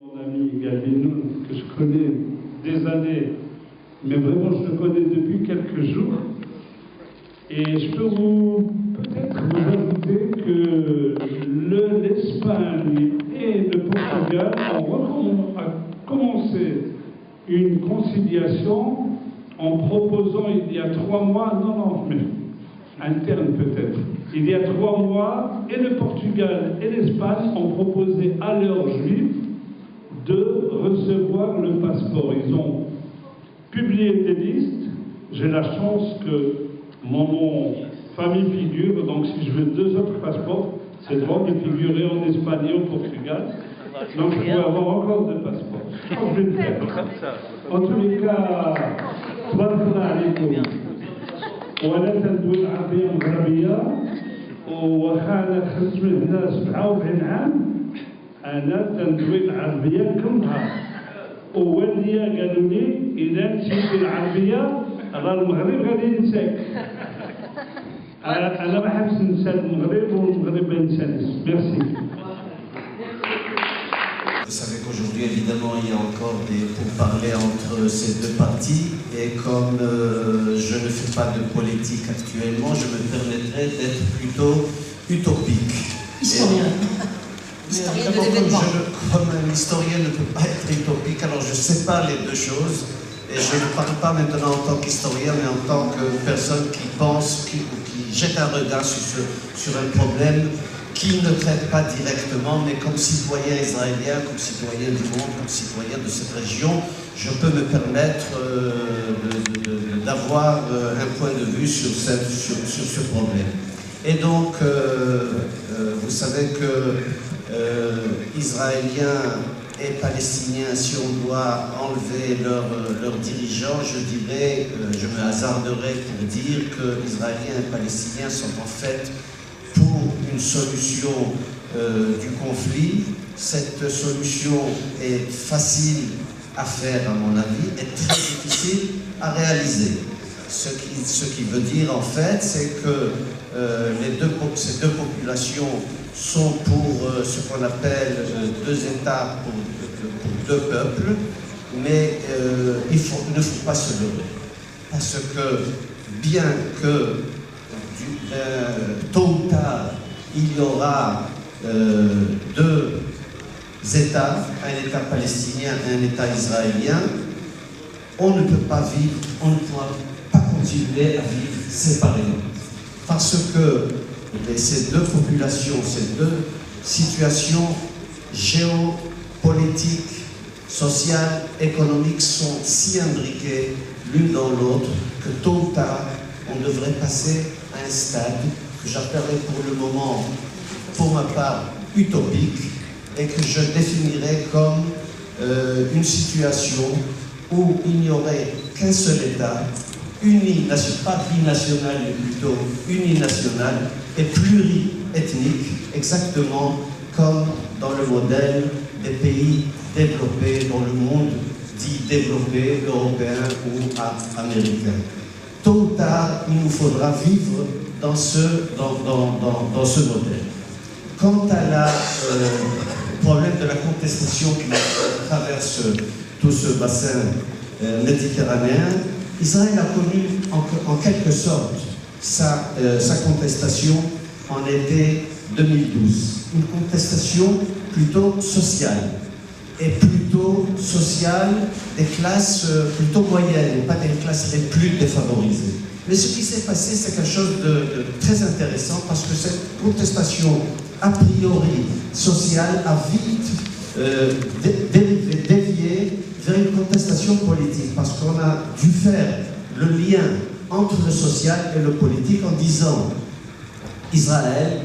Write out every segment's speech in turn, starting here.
Mon ami Galvin, que je connais des années, mais vraiment je le connais depuis quelques jours. Et je peux peut-être vous ajouter que l'Espagne et le Portugal ont commencé une conciliation en proposant il y a 3 mois, non, mais interne peut-être, il y a 3 mois, et le Portugal et l'Espagne ont proposé à leurs juifs de recevoir le passeport. Ils ont publié des listes. J'ai la chance que mon nom famille figure, donc si je veux 2 autres passeports, c'est drôle de figurer en Espagne et au Portugal. Donc je dois avoir encore 2 passeports. Je pense que je vais le faire. En tous les cas, تبارك الله عليكم. وأنا تندوي العربية المغربية وواخا أنا خرجت من هنا 47 عام أنا تندوي العربية كلها. ووالديا قالوا لي إذا نسيت العربية راه المغرب غادي ينساك. أنا ما حبس ننسى المغرب والمغرب ما ينسانيش. ميرسي. Vous savez qu'aujourd'hui, évidemment, il y a encore des pourparlers entre ces 2 parties. Et comme je ne fais pas de politique actuellement, je me permettrai d'être plutôt utopique. Historien. Comme un historien ne peut pas être utopique, alors je sépare les 2 choses. Et je ne parle pas maintenant en tant qu'historien, mais en tant que personne qui pense, qui jette un regard sur un problème qui ne traite pas directement, mais comme citoyen israélien, comme citoyen du monde, comme citoyen de cette région, je peux me permettre d'avoir un point de vue sur ce problème. Et donc, vous savez que Israéliens et Palestiniens, si on doit enlever leurs dirigeants, je dirais, je me hasarderais pour dire que Israéliens et Palestiniens sont en fait pour une solution du conflit. Cette solution est facile à faire, à mon avis, et très difficile à réaliser. Ce qui veut dire, en fait, c'est que ces 2 populations sont pour ce qu'on appelle 2 États pour 2 peuples, mais il ne faut pas se leurrer. Parce que, bien que tôt ou tard, il y aura 2 États, un État palestinien et un État israélien, on ne peut pas vivre, on ne pourra pas continuer à vivre séparément. Parce que ces 2 populations, ces 2 situations géopolitiques, sociales, économiques sont si imbriquées l'une dans l'autre que tôt ou tard, on devrait passer à un stade que j'appellerai pour le moment, pour ma part, utopique, et que je définirais comme une situation où il n'y aurait qu'un seul État, pas binational, mais plutôt uninational et pluriethnique, exactement comme dans le modèle des pays développés, dans le monde dit développé, européen ou américain. Tôt ou tard, il nous faudra vivre dans ce modèle. Quant à le problème de la contestation qui traverse tout ce bassin méditerranéen, Israël a connu en quelque sorte sa contestation en été 2012. Une contestation plutôt sociale, et plutôt sociale des classes plutôt moyennes, et pas des classes les plus défavorisées. Mais ce qui s'est passé, c'est quelque chose de très intéressant, parce que cette contestation a priori sociale a vite dévié vers une contestation politique, parce qu'on a dû faire le lien entre le social et le politique en disant Israël,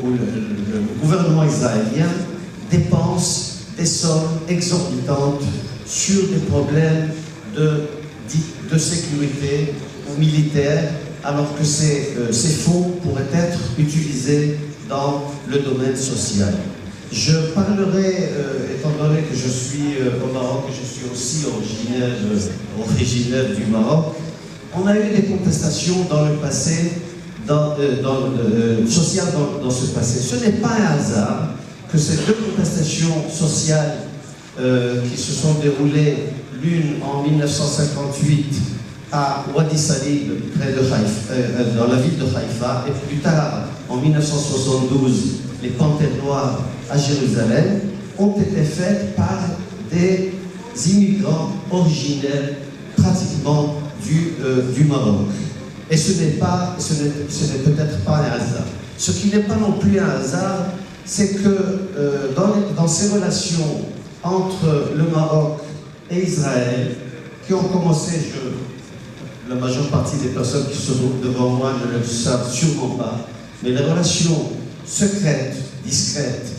ou le gouvernement israélien, dépense des sommes exorbitantes sur des problèmes de sécurité ou militaire, alors que ces fonds pourraient être utilisés dans le domaine social. Je parlerai, étant donné que je suis au Maroc et je suis aussi originaire du Maroc, on a eu des contestations dans le passé, sociales dans ce passé. Ce n'est pas un hasard que ces deux contestations sociales qui se sont déroulées, l'une en 1958 à Wadi Salib, près de Haïfa, dans la ville de Haïfa, et plus tard, en 1972, les Panthères Noires à Jérusalem, ont été faites par des immigrants originaires pratiquement du Maroc. Et ce n'est peut-être pas un hasard. Ce qui n'est pas non plus un hasard, c'est que dans ces relations entre le Maroc et Israël, qui ont commencé, la majeure partie des personnes qui se trouvent devant moi ne le savent sûrement pas, mais les relations secrètes, discrètes,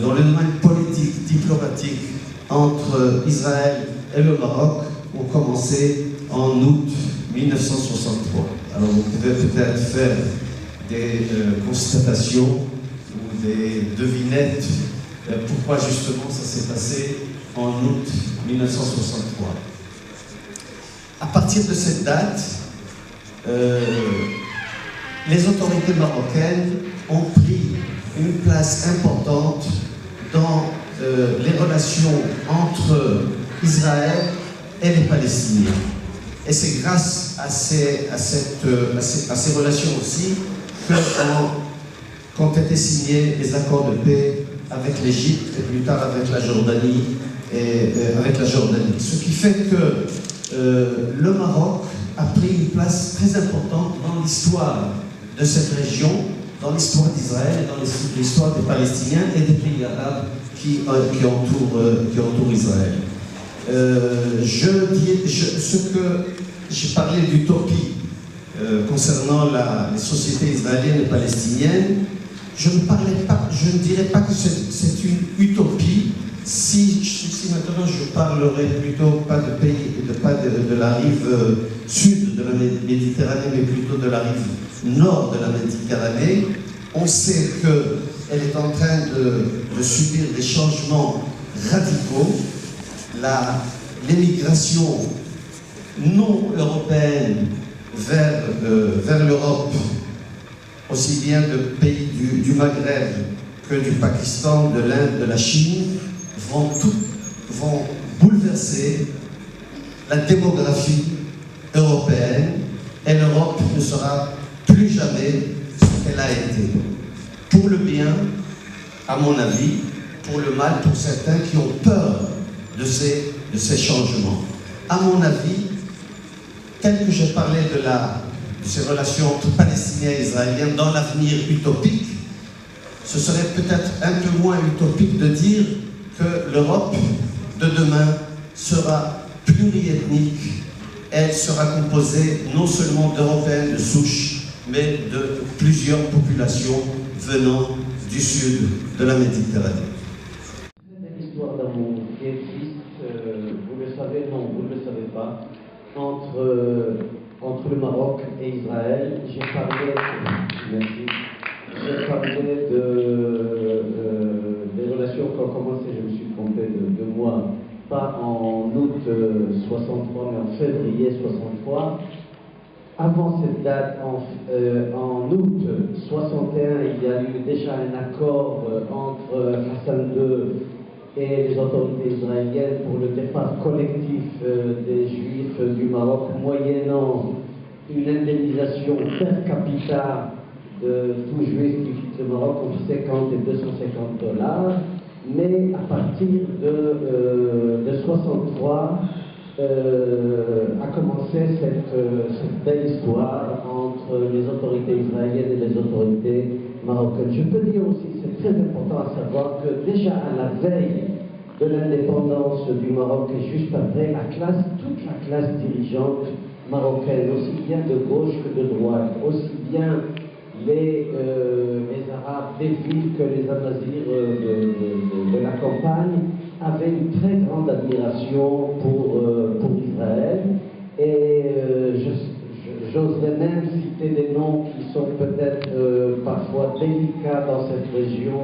dans le domaine politique, diplomatique, entre Israël et le Maroc, ont commencé en août 1963. Alors vous pouvez peut-être faire des constatations ou des devinettes pourquoi justement ça s'est passé en août 1963. À partir de cette date, les autorités marocaines ont pris une place importante dans les relations entre Israël et les Palestiniens. Et c'est grâce à ces relations aussi qu'ont été signés les accords de paix avec l'Égypte et plus tard avec la Jordanie. Ce qui fait que le Maroc a pris une place très importante dans l'histoire de cette région, dans l'histoire d'Israël et dans l'histoire des Palestiniens et des pays arabes qui entourent Israël. J'ai parlé d'utopie concernant les sociétés israéliennes et palestiniennes. Je ne dirais pas que c'est une utopie si maintenant je parlerais plutôt pas de la rive sud de la Méditerranée, mais plutôt de la rive nord de la Méditerranée. On sait qu'elle est en train de subir des changements radicaux. L'émigration non européenne vers l'Europe, aussi bien de pays du Maghreb que du Pakistan, de l'Inde, de la Chine, vont bouleverser la démographie européenne, et l'Europe ne sera plus jamais ce qu'elle a été. Pour le bien, à mon avis, pour le mal, pour certains qui ont peur de ces changements. À mon avis, tel que j'ai parlé de ces relations entre Palestiniens et Israéliens dans l'avenir utopique, ce serait peut-être un peu moins utopique de dire que l'Europe de demain sera pluriethnique. Elle sera composée non seulement d'Européens de souche, mais de plusieurs populations venant du sud de la Méditerranée. L'histoire d'amour qui existe, vous le savez, non, vous ne le savez pas, entre le Maroc et Israël. J'ai parlé des relations qui ont commencé, je me suis trompé de mois, pas en août 63, mais en février 63. Avant cette date, en août 61, il y a eu déjà un accord entre Hassan II et les autorités israéliennes pour le départ collectif des Juifs du Maroc, moyennant une indemnisation per capita de tout Juif qui quitte le Maroc entre 50 et 250 $. Mais à partir de 63, a commencé cette belle histoire entre les autorités israéliennes et les autorités marocaines. Je peux dire aussi, c'est très important à savoir que déjà à la veille de l'indépendance du Maroc et juste après, toute la classe dirigeante marocaine, aussi bien de gauche que de droite, aussi bien les Arabes des villes que les Amazirs de la campagne, avaient une très grande admiration pour Israël. Et j'oserais même citer des noms qui sont peut-être parfois délicats dans cette région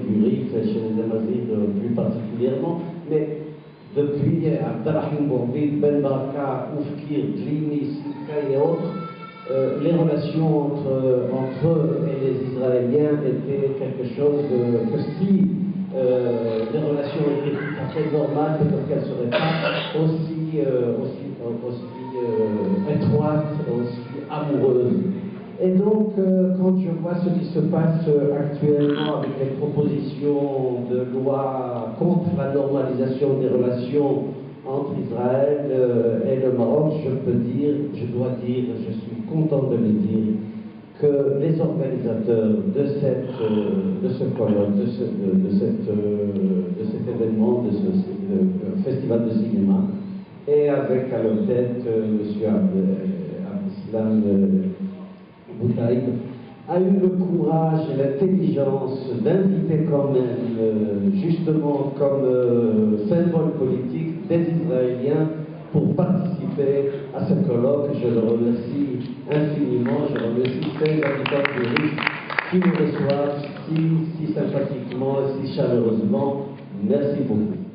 du Rif, et chez les Amazirs plus particulièrement, mais depuis Abdelrahim Bourvil, Ben Barka, Oufkir, Dlini, Silka et autres, les relations entre eux et les Israéliens israélien était quelque chose que si les relations étaient tout à fait normales, peut-être qu'elles ne seraient pas aussi étroites, aussi amoureuses. Et donc, quand je vois ce qui se passe actuellement avec les propositions de loi contre la normalisation des relations entre Israël et le Maroc, je dois dire, je suis content de le dire, que les organisateurs de ce colloque, de cet événement, de ce festival de cinéma, et avec à leur tête M. Abdeslam Boutaïb, a eu le courage et l'intelligence d'inviter quand même, justement comme symbole politique, des Israéliens pour participer à ce colloque. Je le remercie infiniment, je remercie ces habitants de Riche qui nous reçoivent si sympathiquement, si chaleureusement. Merci beaucoup.